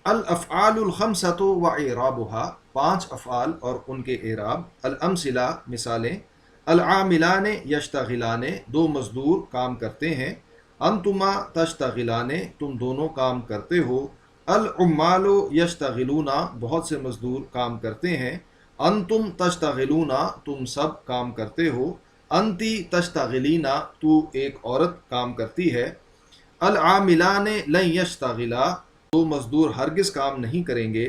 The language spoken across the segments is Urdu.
الافعال الخمسۃ و اعرابها، پانچ افعال اور ان کے اعراب. الامثلہ، مثالیں. العاملان یشتغلان، دو مزدور کام کرتے ہیں. انتما تشتغلان، تم دونوں کام کرتے ہو. العمال یشتغلون، بہت سے مزدور کام کرتے ہیں. انتم تشتغلون، تم سب کام کرتے ہو. انتی تشتغلین، تو ایک عورت کام کرتی ہے. العاملان لن یشتغلا، دو مزدور ہرگز کام نہیں کریں گے.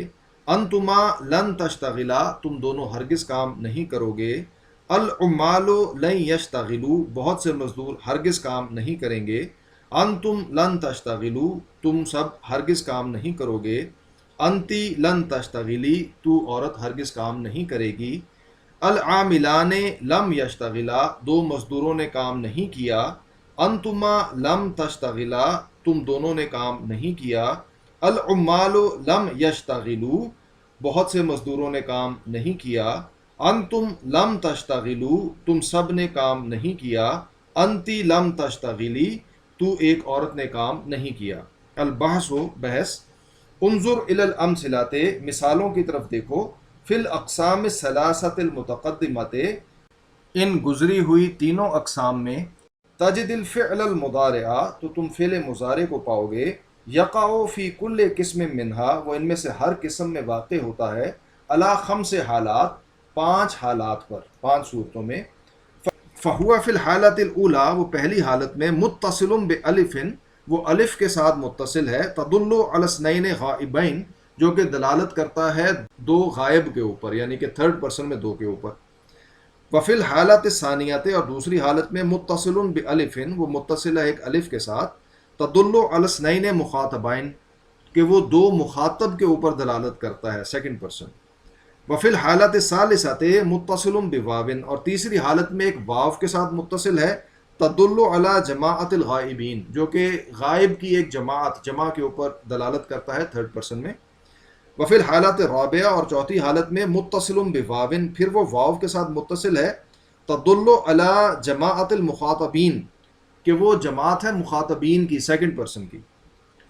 انتما لن تشتغلا، تم دونوں ہرگز کام نہیں کرو گے. العمال لن یشتغلوا، بہت سے مزدور ہرگز کام نہیں کریں گے. انتم لن تشتغلوا، تم سب ہرگز کام نہیں کرو گے. انتی لن تشتغلی، تو عورت ہرگز کام نہیں کرے گی. العاملان لم یشتغلا، دو مزدوروں نے کام نہیں کیا. انتما لم تشتغلا، تم دونوں نے کام نہیں کیا. العمال لم یشتغلوا، بہت سے مزدوروں نے کام نہیں کیا. انتم لم تشتغلوا، تم سب نے کام نہیں کیا. انتی لم تشتغلی، تو ایک عورت نے کام نہیں کیا. البحث، بحث. انظر الی الامثلۃ، مثالوں کی طرف دیکھو. فی الاقسام الثلاثۃ المتقدمۃ، ان گزری ہوئی تینوں اقسام میں. تجد الفعل المضارع، تو تم فعل مضارع کو پاؤ گے. یقع فی کل قسم منہا، وہ ان میں سے ہر قسم میں واقع ہوتا ہے. علی خمس حالات، پانچ حالات پر، پانچ صورتوں میں. فہو فی الحالۃ الاولی، وہ پہلی حالت میں. متصل بالف، وہ الف کے ساتھ متصل ہے. تدل علی اثنین غائبین، جو کہ دلالت کرتا ہے دو غائب کے اوپر، یعنی کہ تھرڈ پرسن میں دو کے اوپر. وفی الحالت ثانیت، اور دوسری حالت میں. متصل بالف، وہ متصل ہے ایک الف کے ساتھ. تدل علی اثنین مخاطبین، کہ وہ دو مخاطب کے اوپر دلالت کرتا ہے، سیکنڈ پرسن. وفی الحالت ثالثۃ متصل بواو، اور تیسری حالت میں ایک واو کے ساتھ متصل ہے. تدل علی جماعت الغائبین، جو کہ غائب کی ایک جماعت، جمع کے اوپر دلالت کرتا ہے تھرڈ پرسن میں. وفی الحالت الرابعہ، اور چوتھی حالت میں. متصل بواو، پھر وہ واو کے ساتھ متصل ہے. تدل علی جماعت المخاطبین، کہ وہ جماعت ہے مخاطبین کی، سیکنڈ پرسن کی.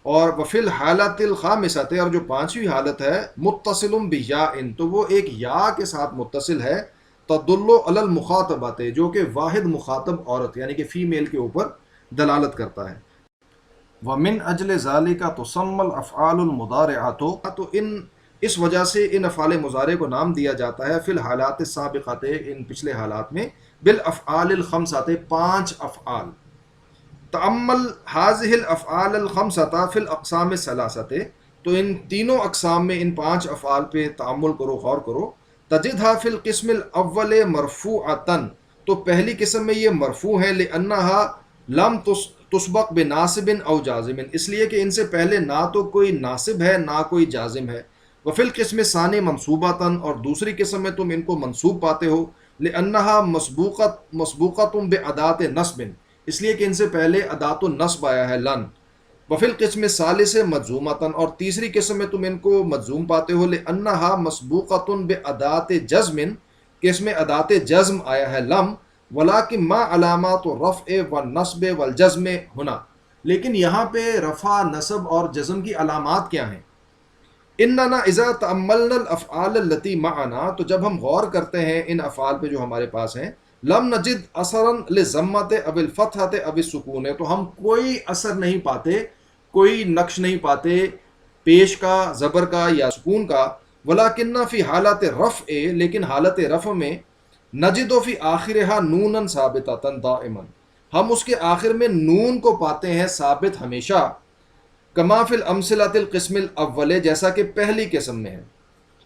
اور وفی الحالت الخامسۃ، اور جو پانچویں حالت ہے. متصل بیاء، تو وہ ایک یا کے ساتھ متصل ہے. تدل علی المخاطبۃ، جو کہ واحد مخاطب عورت، یعنی کہ فیمیل کے اوپر دلالت کرتا ہے. ومن اجل ذالک تسمى الافعال المضارعۃ، تو اس وجہ سے ان افعال مضارع کو نام دیا جاتا ہے. فی الحالات السابقۃ، ان پچھلے حالات میں. بالافعال الخمسۃ، پانچ افعال. تأمل هذه الافعال الخمسۃ فی الاقسام الثلاثۃ، تو ان تینوں اقسام میں ان پانچ افعال پہ تأمل کرو، غور کرو. تجدها فی القسم الاول مرفوعۃ، تو پہلی قسم میں یہ مرفوع ہے. لأنها لم تسبق بناصب او جازم، اس لیے کہ ان سے پہلے نہ تو کوئی ناصب ہے نہ کوئی جازم ہے. وفی القسم الثانی منصوبۃ، اور دوسری قسم میں تم ان کو منصوب پاتے ہو. لأنها مسبوقۃ بأداۃ نصب، اس لیے کہ ان سے پہلے ادات النصب آیا ہے، لن. وفی القسم الثالث مجزومۃ، اور تیسری قسم میں تم ان کو مجزوم پاتے ہو. لأنها مسبوقۃ بأداۃ جزم، کہ اس میں ادات جزم آیا ہے، لم. ولکن ما علامات الرفع والنصب والجزم ہنا، لیکن یہاں پہ رفع، نصب اور جزم کی علامات کیا ہیں؟ اننا اذا تأملنا الافعال التي معنا، تو جب ہم غور کرتے ہیں ان افعال پہ جو ہمارے پاس ہیں. لم نجد اثرا للضمۃ او الفتحۃ او السکون، تو ہم کوئی اثر نہیں پاتے، کوئی نقش نہیں پاتے پیش کا، زبر کا یا سکون کا. ولکن فی حالت رفع، لیکن حالت رفع میں. نجد فی آخرها نونا ثابتۃ دائما، ہم اس کے آخر میں نون کو پاتے ہیں ثابت ہمیشہ. کما فی الامثلۃ القسم الاول، جیسا کہ پہلی قسم میں ہے،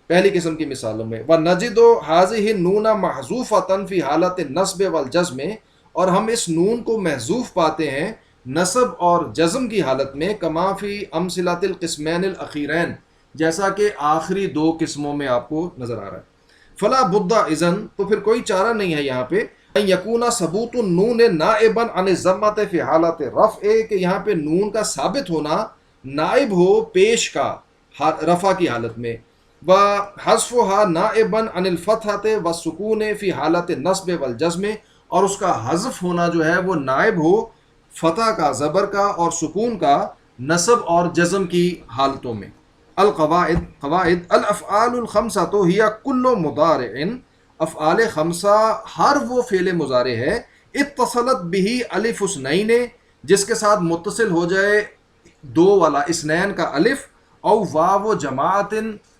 پہلی قسم کی مثالوں میں. وَنَجِدُ هَذِهِ النُّونَ مَحْذُوفَةً فِي حَالَةِ النَّصْبِ وَالْجَزْمِ، اور ہم اس نون کو محذوف پاتے ہیں نصب اور جزم کی حالت میں. کما فی امثلۃ القسمین الاخیرین، جیسا کہ آخری دو قسموں میں آپ کو نظر آ رہا ہے. فلا بد اذن، تو پھر کوئی چارہ نہیں ہے یہاں پہ. ان یکون ثبوت النون نائبا عن الضمۃ فی حالت رفع، کہ یہاں پہ نون کا ثابت ہونا نائب ہو پیش کا رفع کی حالت میں. وحذفها نائبا عن الفتحۃ والسکون فی حالت النصب والجزم، اور اس کا حذف ہونا جو ہے وہ نائب ہو فتح کا، زبر کا اور سکون کا، نصب اور جزم کی حالتوں میں. قواعد الافعال الخمسہ تو ہی کل مضارع، افعال خمسہ ہر وہ فعل مضارع ہے اتصلت بھی الف اثنین، جس کے ساتھ متصل ہو جائے دو والا اسنین کا الف، او واو جماعت،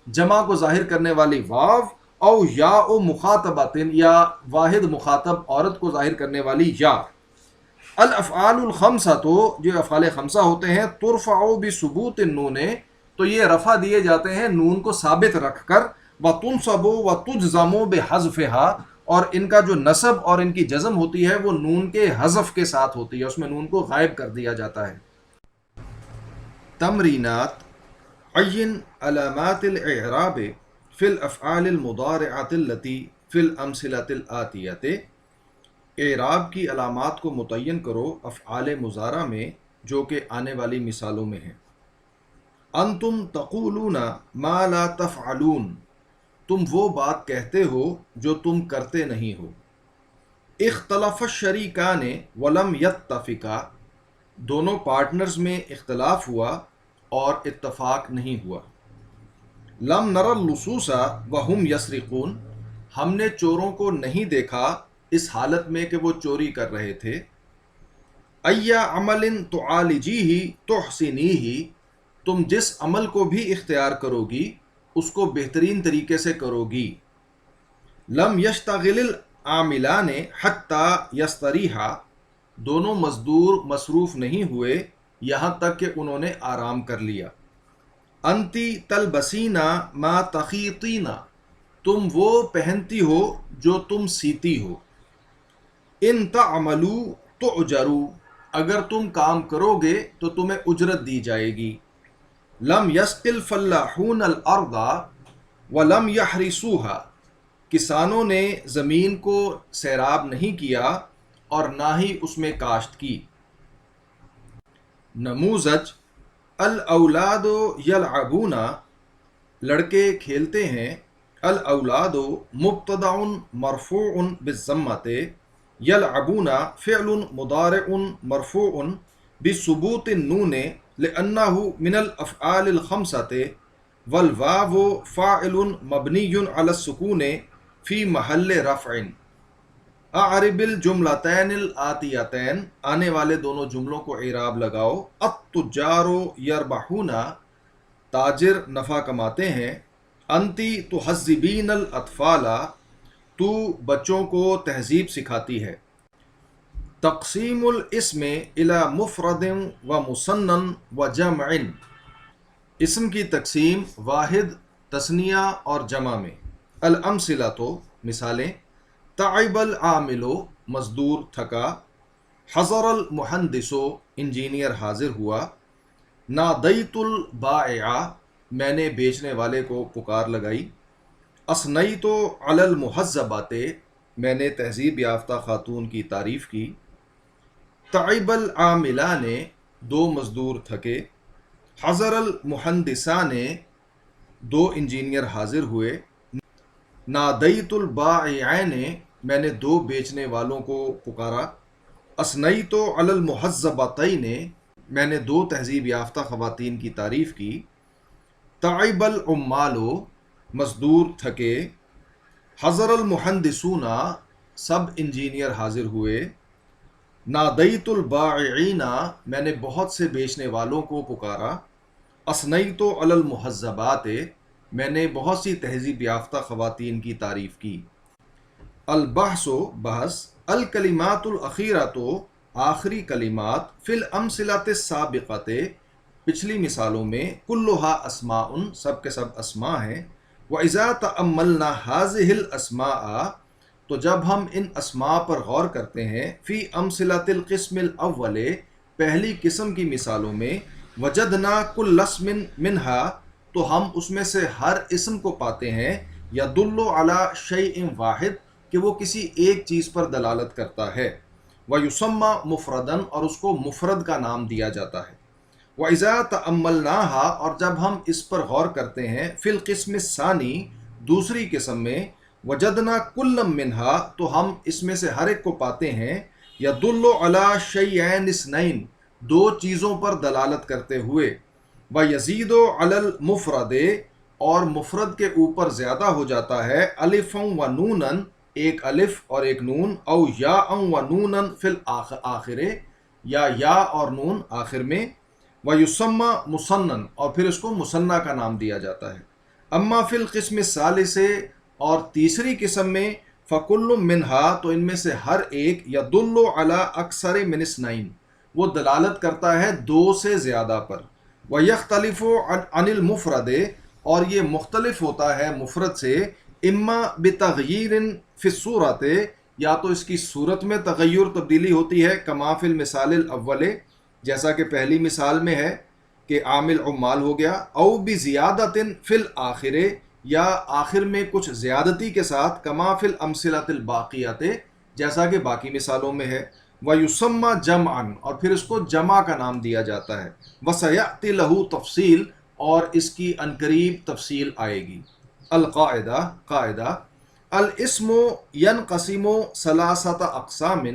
جمع کو ظاہر کرنے والی واو، او یا او مخاطبات، یا واحد مخاطب عورت کو ظاہر کرنے والی یا۔ الافعال الخمسہ تو جو افعال خمسہ ہوتے ہیں ترفع بثبوت النون، تو یہ رفع دیے جاتے ہیں نون کو ثابت رکھ کر، وتنصب وتجزم بحذفها، اور ان کا جو نصب اور ان کی جزم ہوتی ہے وہ نون کے حذف کے ساتھ ہوتی ہے، اس میں نون کو غائب کر دیا جاتا ہے۔ تمرینات، عین علامات الاعراب فی الافعال المضارعۃ التي فی الامثلۃ الآتیۃ، اعراب کی علامات کو متعین کرو افعال مضارع میں جو کہ آنے والی مثالوں میں ہیں۔ انتم تقولون ما لا تفعلون، تم وہ بات کہتے ہو جو تم کرتے نہیں ہو۔ اختلف الشریکان ولم یتفقا، دونوں پارٹنرز میں اختلاف ہوا اور اتفاق نہیں ہوا۔ لم نر اللصوص وهم یسرقون، ہم نے چوروں کو نہیں دیکھا اس حالت میں کہ وہ چوری کر رہے تھے۔ ای عمل تعالجیہ تحسنیہ، تم جس عمل کو بھی اختیار کرو گی اس کو بہترین طریقے سے کرو گی۔ لم یشتغل العاملان حتی یستریحا، دونوں مزدور مصروف نہیں ہوئے یہاں تک کہ انہوں نے آرام کر لیا۔ انتی تلبسین ما تخیطین، تم وہ پہنتی ہو جو تم سیتی ہو۔ ان تعملوا تؤجروا، اگر تم کام کرو گے تو تمہیں اجرت دی جائے گی۔ لم یسقی الفلاحون الارض ولم یحرثوها، کسانوں نے زمین کو سیراب نہیں کیا اور نہ ہی اس میں کاشت کی۔ نموذج، الاولاد یلعبون، لڑکے کھیلتے ہیں۔ الاولاد مبتدع مرفوع بالضمۃ، یلعبون فعل مضارع مرفوع بثبوت النون لأنه من الافعال الخمسة، والواو فاعل مبنی علی السکون فی محل رفع۔ اعرب الجملتین الآتیتین، آنے والے دونوں جملوں کو اعراب لگاؤ۔ التجار یربحون، تاجر نفع کماتے ہیں۔ انتی تہذبین الاطفال، تو بچوں کو تہذیب سکھاتی ہے۔ تقسیم الاسم الی مفرد و مثنى و جمع، اسم کی تقسیم واحد، تثنیہ اور جمع میں۔ الامثلہ تو مثالیں، تعب العامل، مزدور تھکا۔ حضر المہندس، انجینئر حاضر ہوا۔ نادیت البائع، میں نے بیچنے والے کو پکار لگائی۔ اثنیت علی المہذبات، میں نے تہذیب یافتہ خاتون کی تعریف کی۔ تعب العاملان، دو مزدور تھکے۔ حضر المہندسان، دو انجینئر حاضر ہوئے۔ نادیت البائعین، میں نے دو بیچنے والوں کو پکارا۔ اثنیت علی المہذبتین، میں نے دو تہذیب یافتہ خواتین کی تعریف کی۔ تعب العمال، مزدور تھکے۔ حضر المہندسون، سب انجینئر حاضر ہوئے۔ نادیت البائعین، میں نے بہت سے بیچنے والوں کو پکارا۔ اثنیت علی المہذبات، میں نے بہت سی تہذیب یافتہ خواتین کی تعریف کی۔ البحث، بحث۔ الکلمات الاخیرۃ، آخری کلمات۔ فی الامثلۃ السابقۃ، پچھلی مثالوں میں۔ کلھا اسماء، سب کے سب اسماء ہیں۔ وَإِذَا تَأَمَّلْنَا هَذِهِ الْأَسْمَاءَ، تو جب ہم ان اسماء پر غور کرتے ہیں، فی امثلۃ القسم الاول، پہلی قسم کی مثالوں میں، وجدنا کل اسم منہا، تو ہم اس میں سے ہر اسم کو پاتے ہیں، یدل علی شیء واحد، کہ وہ کسی ایک چیز پر دلالت کرتا ہے۔ ویسمى مفردا، اور اس کو مفرد کا نام دیا جاتا ہے۔ وَإِذَا تَأَمَّلْنَاهَا، اور جب ہم اس پر غور کرتے ہیں، فی القسم الثانی، دوسری قسم میں، وجدنا کل منہا، تو ہم اس میں سے ہر ایک کو پاتے ہیں، یدل علی شیئین اثنین، دو چیزوں پر دلالت کرتے ہوئے۔ و یزید علی المفرد، اور مفرد کے اوپر زیادہ ہو جاتا ہے الف و نونن، ایک الف اور ایک نون، او یا و نونن فی الآخر، یا اور نون آخر میں، و یسمى مسنن، اور پھر اس کو مثنیٰ کا نام دیا جاتا ہے۔ اما فی القسم الثالث، اور تیسری قسم میں، فکل منہا، تو ان میں سے ہر ایک، یدل علی اکثر من اثنین، وہ دلالت کرتا ہے دو سے زیادہ پر، وَيَخْتَلِفُ عن المفرد، اور یہ مختلف ہوتا ہے مفرد سے، اما بتغییر فی الصورت، یا تو اس کی صورت میں تغیر تبدیلی ہوتی ہے، کما فی المثال الاول، جیسا کہ پہلی مثال میں ہے کہ عامل عمال ہو گیا، او بزیادت فی الآخر، یا آخر میں کچھ زیادتی کے ساتھ، کما فی الامثلۃ الباقیات، جیسا کہ باقی مثالوں میں ہے، وَيُسَمَّى جَمْعًا، اور پھر اس کو جمع کا نام دیا جاتا ہے، وَسَيَأْتِ لَهُ تفصیل، اور اس کی عنقریب تفصیل آئے گی۔ القاعدہ، قاعدہ، الاسم ینقسم ثلاثۃ اقسام،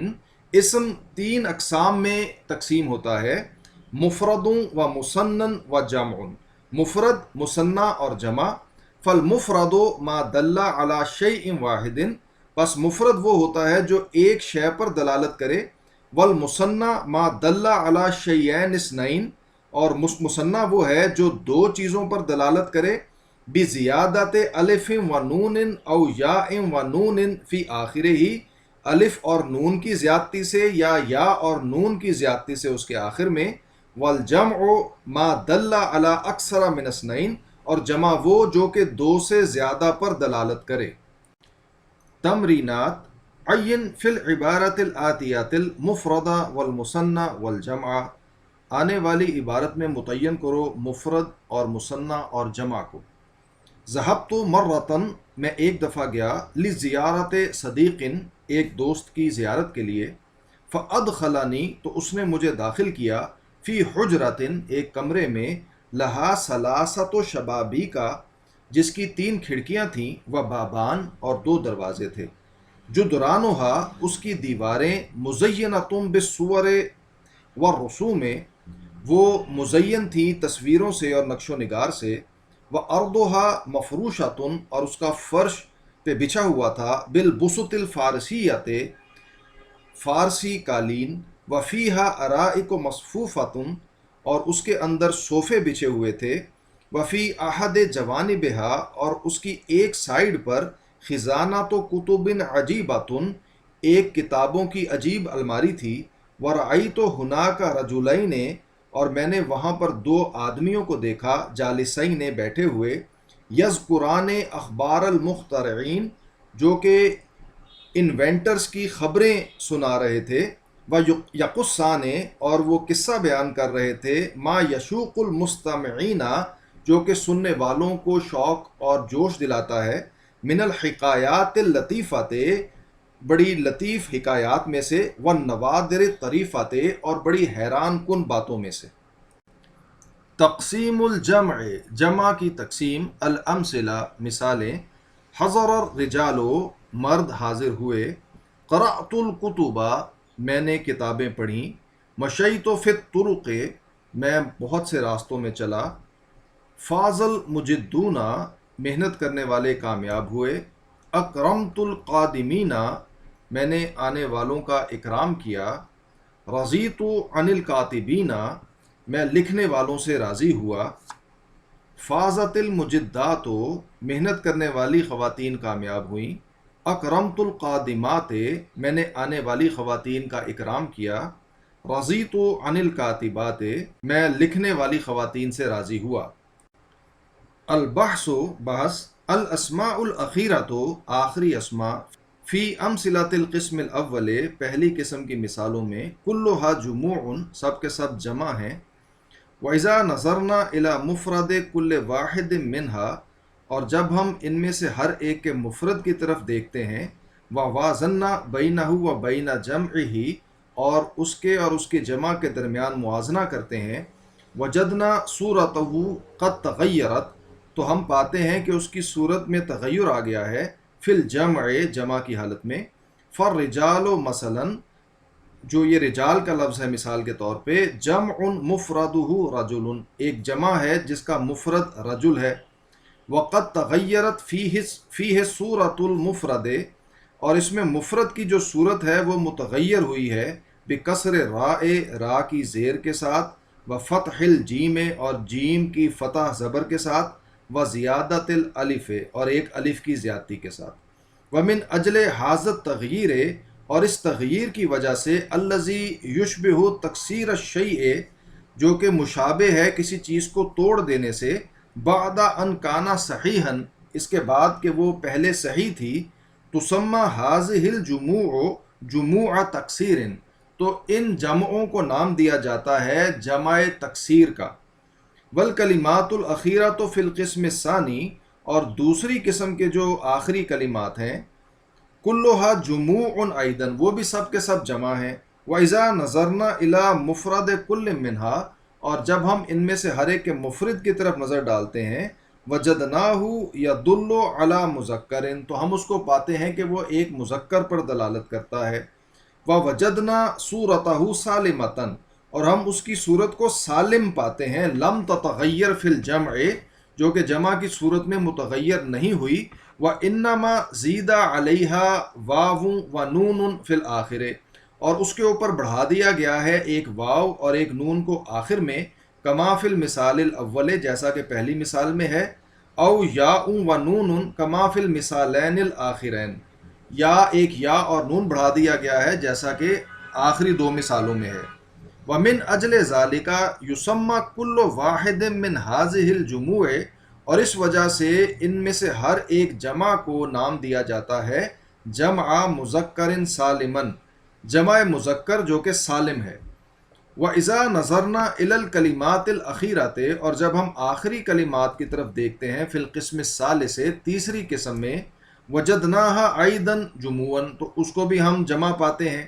اسم تین اقسام میں تقسیم ہوتا ہے، مفرد و مسنن و جمع، مفرد، مثنیٰ اور جمع، فالمفرد ما دل علی شیء واحد، بس مفرد وہ ہوتا ہے جو ایک شے پر دلالت کرے، والمثنیٰ ما دل علی شیئین اثنین، اور مثنیٰ وہ ہے جو دو چیزوں پر دلالت کرے، بزیادت الف و نون او یاء و نون فی آخرہ، الف اور نون کی زیادتی سے، یا اور نون کی زیادتی سے اس کے آخر میں، والجمع ما دل علی اکثر من اثنین، اور جمع وہ جو کہ دو سے زیادہ پر دلالت کرے۔ تمرینات، عین فی العبارۃ الآتیۃ المفرد والمثنى والجمع، آنے والی عبارت میں متعین کرو مفرد اور مثنیٰ اور جمع کو۔ ذہبت مرتن، میں ایک دفعہ گیا، لزیارت صدیق، ایک دوست کی زیارت کے لیے، فادخلنی، تو اس نے مجھے داخل کیا، فی حجرۃ، ایک کمرے میں، لہا ثلاثۃ شبابیک، جس کی تین کھڑکیاں تھیں، و بابان، اور دو دروازے تھے، جدرانھا، اس کی دیواریں، مزینۃ بالصور والرسوم، وہ مزین تھیں تصویروں سے اور نقش و نگار سے، وارضھا مفروشۃ، اور اس کا فرش پہ بچھا ہوا تھا، بالبسط الفارسیۃ، فارسی قالین، وفیہا ارائک مصفوفۃ، اور اس کے اندر صوفے بچھے ہوئے تھے، وفی احد جوانبہا، اور اس کی ایک سائیڈ پر، خزانۃ کتب عجیبۃ، ایک کتابوں کی عجیب الماری تھی، ورأیت ہناک رجلین، اور میں نے وہاں پر دو آدمیوں کو دیکھا، جالسین، بیٹھے ہوئے، یذکران اخبار المخترعین، جو کہ انوینٹرز کی خبریں سنا رہے تھے، یقصان، اور وہ قصہ بیان کر رہے تھے، ما یشوق المستمعین، جو کہ سننے والوں کو شوق اور جوش دلاتا ہے، من الحکایات اللطیفۃ، بڑی لطیف حکایات میں سے، والنوادر الطریفۃ، اور بڑی حیران کن باتوں میں سے۔ تقسیم الجمع، جمع کی تقسیم، الامثلہ، مثالیں، حضر الرجال، مرد حاضر ہوئے، قرأت الکتب، میں نے کتابیں پڑھیں، مشیت فی الطرق، میں بہت سے راستوں میں چلا، فاز المجدون، محنت کرنے والے کامیاب ہوئے، اکرمت القادمین، میں نے آنے والوں کا اکرام کیا، رضیت عن الکاتبین، میں لکھنے والوں سے راضی ہوا، فازت المجدات، محنت کرنے والی خواتین کامیاب ہوئیں، اکرمت القادمات، میں نے آنے والی خواتین کا اکرام کیا، رضیت عن الکاتبات، میں لکھنے والی خواتین سے راضی ہوا۔ البحث، بحث، الاسماء الاخیرۃ، آخری اسماء، فی امثلۃ القسم الاول، پہلی قسم کی مثالوں میں، کلھا جموع، سب کے سب جمع ہیں، وَإِذَا نَظَرْنَا إِلَى مُفْرَدِ كُلِّ وَاحِدٍ مِّنْهَا، اور جب ہم ان میں سے ہر ایک کے مفرد کی طرف دیکھتے ہیں، وَوَازَنَّا بَيْنَهُ وَبَيْنَ جَمْعِهِ، اور اس کے اور اس کے جمع کے درمیان موازنہ کرتے ہیں، وَجَدْنَا صُورَتَهُ قَدْ تَغَيَّرَتْ، تو ہم پاتے ہیں کہ اس کی صورت میں تغیر آ گیا ہے، فی الجمع، جمع کی حالت میں، فالرجال مثلاً، جو یہ رجال کا لفظ ہے مثال کے طور پہ، جمع مفردہ رجل، ایک جمع ہے جس کا مفرد رجل ہے، وقد تغیرت فیہ صورت المفرد، اور اس میں مفرد کی جو صورت ہے وہ متغیر ہوئی ہے، بکسر راء، را کی زیر کے ساتھ، و فتح الجیم، اور جیم کی فتح زبر کے ساتھ، و زیادت الالف، اور ایک الف کی زیادتی کے ساتھ، ومن اجل حاضت تغییر، اور اس تغییر کی وجہ سے، الذی یشبہ تکسیر الشیء، جو کہ مشابہ ہے کسی چیز کو توڑ دینے سے، بعد ان کانا صحیحا، اس کے بعد کہ وہ پہلے صحیح تھی، تسمى هذه الجموع جموع تکسیر، تو ان جمعوں کو نام دیا جاتا ہے جمع تکسیر کا، والکلمات الاخیرۃ فی القسم الثانی، اور دوسری قسم کے جو آخری کلمات ہیں، کلھا جموع ایضا، وہ بھی سب کے سب جمع ہیں، وَإِذَا نَظَرْنَا إِلَى مُفْرَدِ كُلٍّ مِّنْهَا، اور جب ہم ان میں سے ہر ایک کے مفرد کی طرف نظر ڈالتے ہیں، وَجَدْنَاهُ يَدُلُّ عَلَى مُذَكَّرٍ، تو ہم اس کو پاتے ہیں کہ وہ ایک مذکر پر دلالت کرتا ہے، وَوَجَدْنَا صُورَتَهُ سَالِمَةً، اور ہم اس کی صورت کو سالم پاتے ہیں، لم تتغیر فی الجمع، جو کہ جمع کی صورت میں متغیر نہیں ہوئی، وَإِنَّمَا زِيدَ عَلَيْهَا وَاوٌ وَنُونٌ فِي الْآخِرِ، اور اس کے اوپر بڑھا دیا گیا ہے ایک واو اور ایک نون کو آخر میں، کما فی المثال الاول، جیسا کہ پہلی مثال میں ہے، او یاء و نون کما فی المثالین الآخرین، یا ایک یا اور نون بڑھا دیا گیا ہے جیسا کہ آخری دو مثالوں میں ہے، ومن اجل ذالک یسمى کل واحد من هذه الجموع، اور اس وجہ سے ان میں سے ہر ایک جمع کو نام دیا جاتا ہے جمع مذکر سالما، جمع مذکر جو کہ سالم ہے، وَإِذَا نَظَرْنَا إِلَى الْكَلِمَاتِ الْأَخِيرَةِ، اور جب ہم آخری کلمات کی طرف دیکھتے ہیں، فی القسم الثالث، تیسری قسم میں، وَجَدْنَاهَا أَيْضًا جُمُوعًا، تو اس کو بھی ہم جمع پاتے ہیں،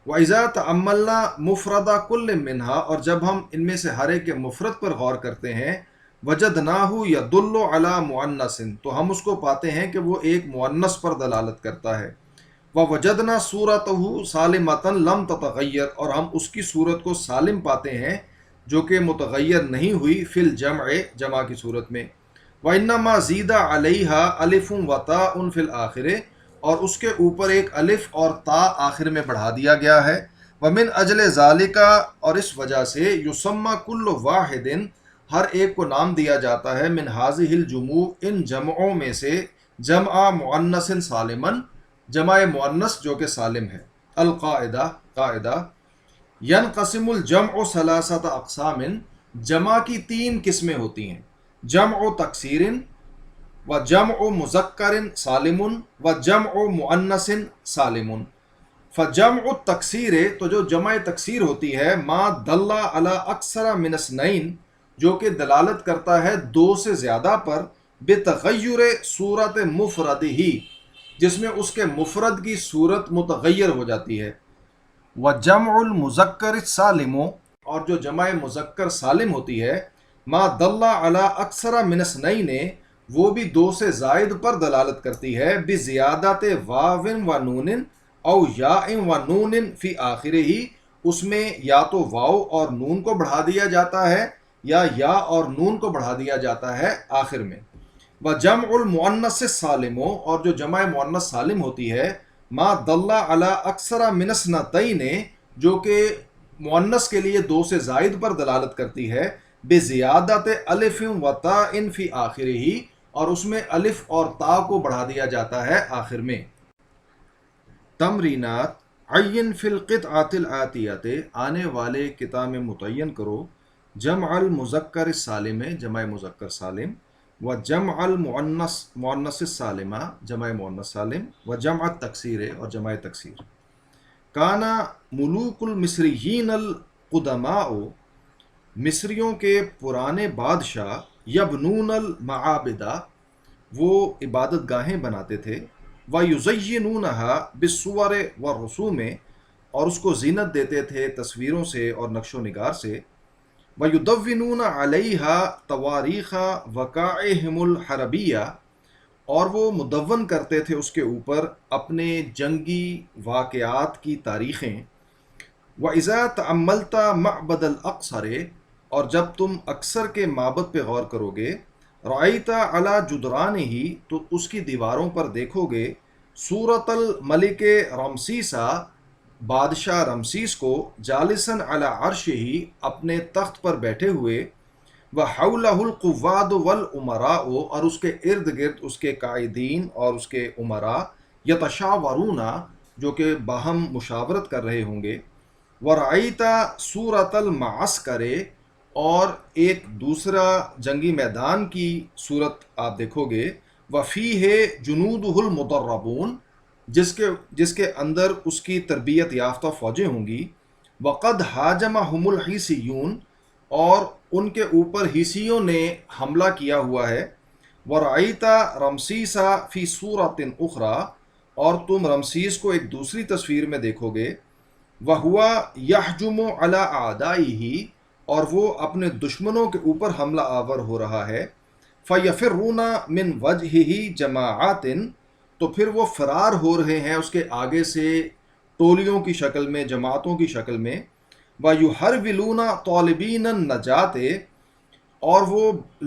وَإِذَا تَأَمَّلْنَا مُفْرَدَ كُلٍّ مِّنْهَا، اور جب ہم ان میں سے ہر ایک کے مفرد پر غور کرتے ہیں، وَجَدْنَاهُ يَدُلُّ عَلَى مُؤَنَّثٍ، تو ہم اس کو پاتے ہیں کہ وہ ایک مؤنث پر دلالت کرتا ہے، وَوَجَدْنَا صُورَتَهُ سَالِمَةً لَمْ تَتَغَيَّرْ، اور ہم اس کی صورت کو سالم پاتے ہیں جو کہ متغیر نہیں ہوئی، فی الجمع، جمع کی صورت میں، وَإِنَّمَا زِيدَ عَلَيْهَا أَلِفٌ وَتَاءٌ فِي الْآخِرِ، اور اس کے اوپر ایک الف اور تا آخر میں بڑھا دیا گیا ہے، وَمِنْ أَجْلِ ذَلِكَ، اور اس وجہ سے، يُسَمَّى كُلُّ وَاحِدٍ، ہر ایک کو نام دیا جاتا ہے، من هذه الجموع، ان جمعوں میں سے، جمع مؤنث سالما، جمع مؤنث جو کہ سالم ہے، القاعدہ، قاعدہ، ینقسم الجمع ثلاثۃ اقسام، جمع کی تین قسمیں ہوتی ہیں، جمع تکسیر، و جمع مذکر سالم، و جمع مؤنث سالم، فجمع التکسیر، تو جو جمع تکسیر ہوتی ہے، ما دل علی اکثر من اثنین، جو کہ دلالت کرتا ہے دو سے زیادہ پر، بتغیر صورت مفرد ہی، جس میں اس کے مفرد کی صورت متغیر ہو جاتی ہے، وجمع المذکر السالم، اور جو جمع مذکر سالم ہوتی ہے، ما دل علی اکثر من اثنین، وہ بھی دو سے زائد پر دلالت کرتی ہے، بزیادت واو و نون او یاء و نون فی آخرہ، اس میں یا تو واو اور نون کو بڑھا دیا جاتا ہے یا اور نون کو بڑھا دیا جاتا ہے آخر میں، وجمع المؤنث السالم، اور جو جمع مؤنث سالم ہوتی ہے، ما دل علی اکثر من اثنتین، جو کہ مؤنث کے لیے دو سے زائد پر دلالت کرتی ہے، بزیادت الف و تاء فی آخرہ، اور اس میں الف اور تا کو بڑھا دیا جاتا ہے آخر میں۔ تمرینات، عین فی القطعۃ الآتیۃ، آنے والے قطع میں متعین کرو، جمع المذکر السالم، جمع مذکر سالم، و جمع المؤنث مؤنث السالمہ، جمع مؤنث سالم، و جمع التکسیر، اور جمع تکسیر۔ کانا ملوک المصریین القدماء، مصریوں کے پرانے بادشاہ، یبنون المعابد، وہ عبادت گاہیں بناتے تھے، وَيُزَيِّنُونَهَا بِالصُّوَرِ وَالرُّسُومِ، اور اس کو زینت دیتے تھے تصویروں سے اور نقش و نگار سے، وَيُدَوِّنُونَ عَلَيْهَا تَوَارِيخَ وَقَائِعِهِمُ الْحَرْبِيَّةِ، اور وہ مدون کرتے تھے اس کے اوپر اپنے جنگی واقعات کی تاریخیں، وَإِذَا تَأَمَّلْتَ مَعْبَدَ الْأَقْصَرِ، اور جب تم اکثر کے معبد پہ غور کرو گے، رَأَيْتَ عَلَى جُدْرَانِهِ، تو اس کی دیواروں پر دیکھو گے، صورت الملک رمسیسا، بادشاہ رمسیس کو، جالساً علی عرشہ، اپنے تخت پر بیٹھے ہوئے، وَحَوْلَهُ الْقُوَّادُ وَالْأُمَرَاءُ، اور اس کے ارد گرد اس کے قائدین اور اس کے امراء، یتشاورون، جو کہ باہم مشاورت کر رہے ہوں گے، وَرَأَيْتَ صُورَةَ الْمَعَسْكَرِ، اور ایک دوسرا جنگی میدان کی صورت آپ دیکھو گے، وَفِيهِ جُنُودُهُ الْمُدَرَّبُونَ، جس کے اندر اس کی تربیت یافتہ فوجیں ہوں گی، وَقَدْ هَاجَمَهُمُ الْحِيسِيُّونَ، اور ان کے اوپر حیثیوں نے حملہ کیا ہوا ہے، وَرَأَيْتَ رَمْسِيسَ فِي صُورَةٍ أُخْرَى، اور تم رمسیس کو ایک دوسری تصویر میں دیکھو گے، وَهُوَ يَحْجُمُ عَلَىٰ أَعْدَائِهِ، اور وہ اپنے دشمنوں کے اوپر حملہ آور ہو رہا ہے، فَيَفِرُّونَ مِنْ وَجْهِهِ جَمَاعَاتٍ، تو پھر وہ فرار ہو رہے ہیں اس کے آگے سے ٹولیوں کی شکل میں، جماعتوں کی شکل میں، وَيُحَرْوِلُونَ طَالِبِينَ النَّجَاةِ، اور وہ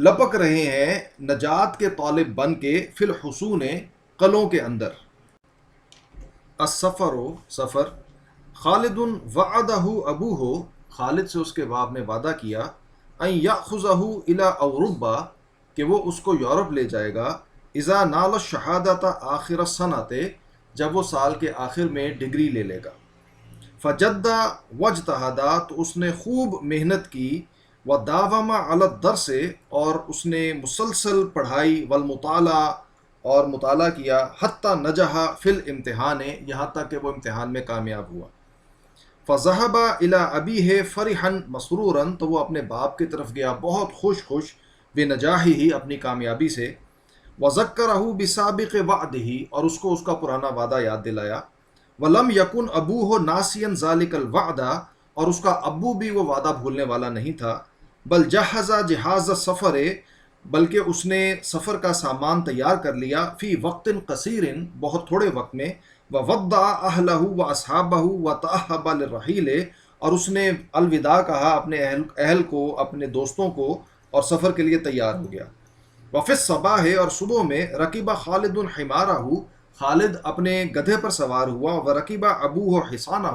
لپک رہے ہیں نجات کے طالب بن کے، فی الحصون، قلعوں کے اندر۔ السفر، سفر، خالد وعدہ ابوہ، خالد سے اس کے باپ نے وعدہ کیا، ان یاخذہ الی اوروبا، کہ وہ اس کو یورپ لے جائے گا، اذا نال الشہادۃ آخر السنۃ، جب وہ سال کے آخر میں ڈگری لے لے گا، فجد واجتہد، تو اس نے خوب محنت کی، وداوم علی الدرس، اور اس نے مسلسل پڑھائی، والمطالعہ، اور مطالعہ کیا، حتی نجح فی الامتحان، یہاں تک کہ وہ امتحان میں کامیاب ہوا، فذهب الی ابیہ فرحا مسرورا، تو وہ اپنے باپ کی طرف گیا بہت خوش بنجاحہ، اپنی کامیابی سے، وذکرہ بسابق وعدہ، اور اس کو اس کا پرانا وعدہ یاد دلایا، ولم یکن ابوہ ناسیا ذلک الوعد، اور اس کا ابو بھی وہ وعدہ بھولنے والا نہیں تھا، بل جہز جہاز السفر، بلکہ اس نے سفر کا سامان تیار کر لیا، فی وقت قصیر، بہت تھوڑے وقت میں، وودع اہلہ واصحابہ وتأہب للرحیل، اور اس نے الوداع کہا اپنے اہل کو، اپنے دوستوں کو، اور سفر کے لیے تیار ہو گیا، وفی الصباح، اور صبح میں، رکب خالد حمارہ، خالد اپنے گدھے پر سوار ہوا، ورکب ابوہ حصانہ،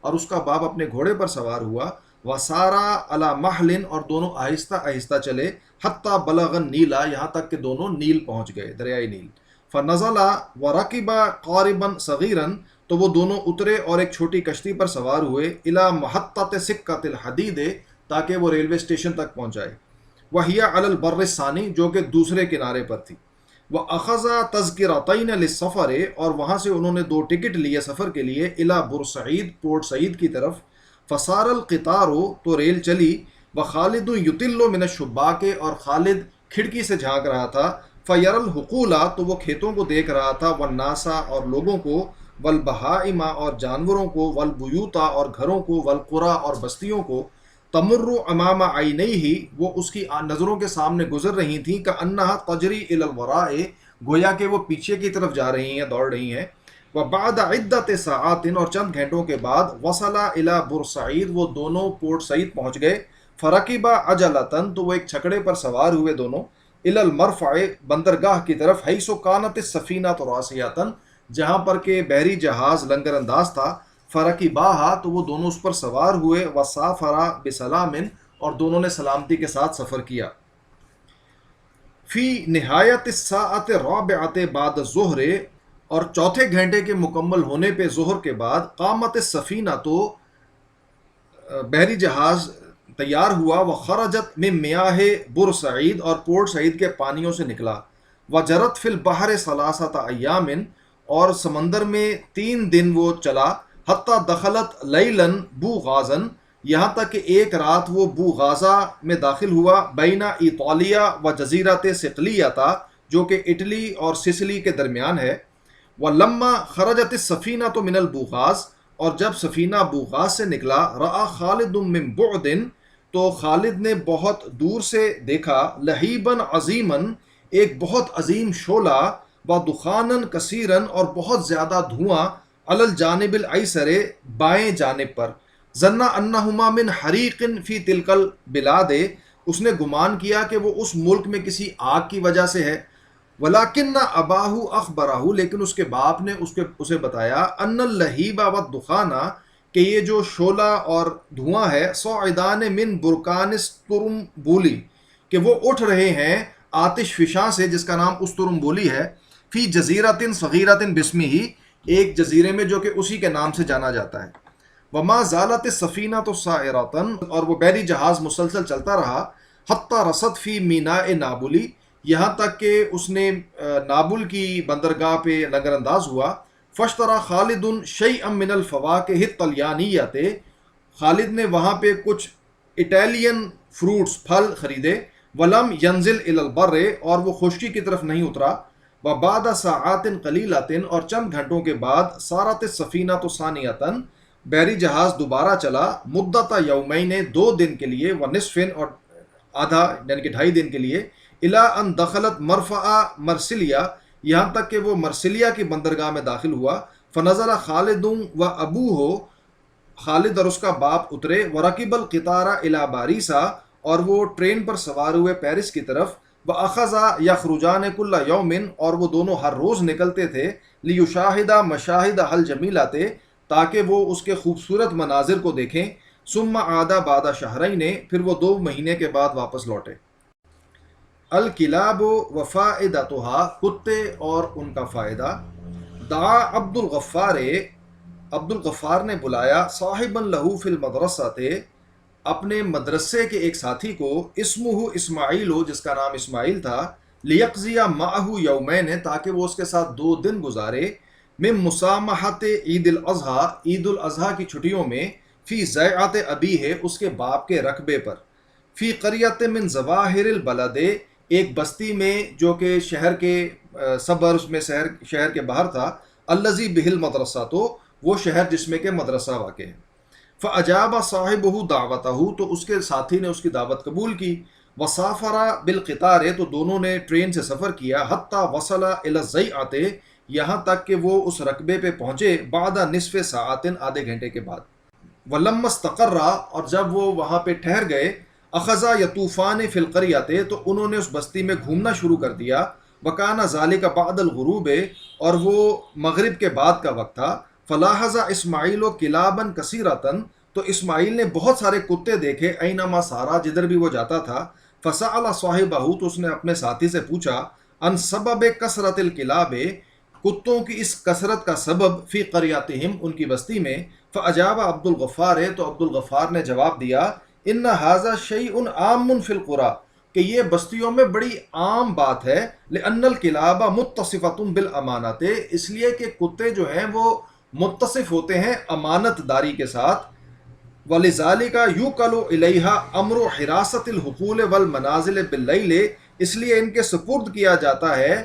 اور اس کا باپ اپنے گھوڑے پر سوار ہوا، وسارا علی محل، اور دونوں آہستہ آہستہ چلے، حتی بلغ النیل، یہاں تک کہ دونوں نیل پہنچ گئے، دریائے نیل، فنزل ورکب قاربا صغیرا، تو وہ دونوں اترے اور ایک چھوٹی کشتی پر سوار ہوئے، الی محطۃ سکۃ الحدید، تاکہ وہ ریلوے اسٹیشن تک پہنچائے، وہی علی البر الثانی، جو کہ دوسرے کنارے پر تھی، وَأَخَذَ تَذْكِرَتَيْنِ لِلسَّفَرِ، اور وہاں سے انہوں نے 2 ٹکٹ لیے سفر کے لیے، الی بورسعید، پورٹ سعید کی طرف، فَصَارَ الْقِطَارُ، تو ریل چلی، وَخَالِدٌ يُطِلُّ مِنَ الشُّبَّاكِ، اور خالد کھڑکی سے جھانک رہا تھا، فَيَرَى الْحُقُولَ، تو وہ کھیتوں کو دیکھ رہا تھا، وَالنَّاسَ، اور لوگوں کو، وَالْبَهَائِمَ، اور جانوروں کو، وَالْبُيُوتَ، اور گھروں کو، وَالْقُرَى، اور بستیوں کو، تمر امام عینیہ، وہ اس کی نظروں کے سامنے گزر رہی تھیں، کأنہا تجری الی الوراء، گویا کہ وہ پیچھے کی طرف جا رہی ہیں، دوڑ رہی ہیں، وبعد عدت ساعات، اور چند گھنٹوں کے بعد، وصلا الی بورسعید، وہ دونوں پورٹ سعید پہنچ گئے، فرکبا عجلۃ، تو وہ ایک چھکڑے پر سوار ہوئے دونوں، الی المرفع، بندرگاہ کی طرف، حیث کانت السفینہ راسیۃ، جہاں پر کہ بحری جہاز لنگر انداز تھا، فرکباہا، تو وہ دونوں اس پر سوار ہوئے، وسافرا بسلام، اور دونوں نے سلامتی کے ساتھ سفر کیا، فی نہایت الساعۃ الرابعۃ بعد الظہر، اور چوتھے گھنٹے کے مکمل ہونے پہ ظہر کے بعد، قامت السفینہ، تو بحری جہاز تیار ہوا، وخرجت من میاہ بورسعید، اور پورٹ سعید کے پانیوں سے نکلا، وجرت فی البحر ثلاثۃ ایام، اور سمندر میں 3 دن وہ چلا، حتی دخلت لیلاً بوغازن، یہاں تک کہ ایک رات وہ بوغازہ میں داخل ہوا، بین ایطالیہ و جزیرت صقلیہ، جو کہ اٹلی اور سسلی کے درمیان ہے، ولما خرجت السفینہ من البوغاز، اور جب سفینہ بوغاز سے نکلا، رأى خالد من بعد، تو خالد نے بہت دور سے دیکھا، لہیبا عظیما، ایک بہت عظیم شعلہ، ودخانا کثیرا، اور بہت زیادہ دھواں، علی الجانب الایسر، بائیں جانب پر، ظن انہما من حریق فی تلکل بلاد، اس نے گمان کیا کہ وہ اس ملک میں کسی آگ کی وجہ سے ہے. ولیکن اباہ اخبرہ، لیکن اس کے باپ نے اسے بتایا، ان اللہیب والدخان، کہ یہ جو شعلہ اور دھواں ہے، صاعدان من برکان استرمبولی، کہ وہ اٹھ رہے ہیں آتش فشاں سے جس کا نام استرمبولی ہے، فی جزیرۃ صغیرۃ باسمہ، ایک جزیرے میں جو کہ اسی کے نام سے جانا جاتا ہے. وما زالت السفینۃ سائرۃ، اور وہ بحری جہاز مسلسل چلتا رہا، حتی رست فی میناء نابلی، یہاں تک کہ اس نے نابل کی بندرگاہ پہ لنگر انداز ہوا. فاشترى خالد شیئا من الفواکہ الطلیانیۃ، خالد نے وہاں پہ کچھ اٹیلین فروٹس پھل خریدے. ولم ینزل الی البر، اور وہ خشکی کی طرف نہیں اترا. وبعد ساعات قلیلۃ، اور چند گھنٹوں کے بعد سارت السفینۃ ثانیۃ، بحری جہاز دوبارہ چلا. مدت یومین، 2 دن کے لیے، ونصف، اور آدھا یعنی کہ 2.5 دن کے لیے. الی ان دخلت مرفع مرسلیہ، یہاں تک کہ وہ مرسلیہ کی بندرگاہ میں داخل ہوا. فنزل خالد و ابوہ، خالد اور اس کا باپ اترے. ورکب القطار الی باریسا، اور وہ ٹرین پر سوار ہوئے پیرس کی طرف. واخذا یخرجان کل یوم، اور وہ دونوں ہر روز نکلتے تھے. لیشاہد مشاہد الجمیلۃ، تاکہ وہ اس کے خوبصورت مناظر کو دیکھیں. ثم عاد بعد شہرین، پھر وہ 2 مہینے کے بعد واپس لوٹے. الکلاب وفائدتها، کتے اور ان کا فائدہ. دعا عبد الغفار نے بلایا، صاحبا لہو فی المدرسۃ، اپنے مدرسے کے ایک ساتھی کو، اسمہ اسماعیل، جس کا نام اسماعیل تھا. لیقضی معہ یومین، تاکہ وہ اس کے ساتھ 2 دن گزارے. من مسامحت عید الاضحیٰ، عید الاضحیٰ کی چھٹیوں میں. فی ضیعت ابیہ، اس کے باپ کے رقبے پر. فی قریۃ من ظواہر البلد، ایک بستی میں جو کہ شہر کے سبرز میں شہر کے باہر تھا. الذی بہ المدرسہ، تو وہ شہر جس میں کہ مدرسہ واقع ہے. فاجاب صاحبہ دعوتہ، تو اس کے ساتھی نے اس کی دعوت قبول کی. وسافر بالقطار، تو دونوں نے ٹرین سے سفر کیا. حتی وصل الی الضیعۃ، یہاں تک کہ وہ اس رقبے پہ پہنچے. بعد نصف ساعت، آدھے گھنٹے کے بعد. ولما استقر، اور جب وہ وہاں پہ ٹھہر گئے. اخذا یطوفان فی القریۃ، تو انہوں نے اس بستی میں گھومنا شروع کر دیا. وکان ذالک بعد الغروب، اور وہ مغرب کے بعد کا وقت تھا. فلاحظ اسماعیل کلابا کثیرۃ، تو اسماعیل نے بہت سارے کتے دیکھے. اینما سارا، جدھر بھی وہ جاتا تھا. فسأل صاحبہ، تو اس نے اپنے ساتھی سے پوچھا، ان سبب کثرت الکلاب، کتوں کی اس کثرت کا سبب. فی قریاتہم، ان کی بستی میں. فاجاب عبد الغفار، تو عبد الغفار نے جواب دیا، ان ھذا شیء عام فی القری، کہ یہ بستیوں میں بڑی عام بات ہے. لأن الکلاب متصفۃ بالامانۃ، اس لیے کہ کتے جو ہیں وہ متصف ہوتے ہیں امانت داری کے ساتھ. ولذالک یوکل الیہا امر حراست الحقول والمنازل باللیل، اس لیے ان کے سپرد کیا جاتا ہے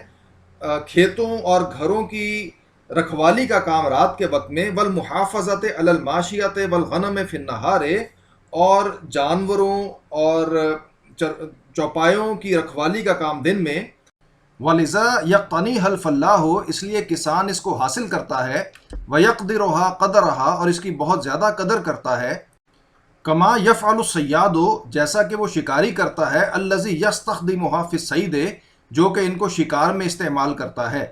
کھیتوں اور گھروں کی رکھوالی کا کام رات کے وقت میں. والمحافظت علی الماشیۃ والغنم فی النہار، اور جانوروں اور چوپایوں کی رکھوالی کا کام دن میں. وَلِذَا يَقْتَنِيهَا الْفَلَّاحُ، اس لیے کسان اس کو حاصل کرتا ہے. وَيَقْدِرُهَا قَدْرَهَا، اور اس کی بہت زیادہ قدر کرتا ہے. کما یفعل الصیاد، جیسا کہ وہ شکاری کرتا ہے. الذی یستخدمها فی الصید، جو کہ ان کو شکار میں استعمال کرتا ہے.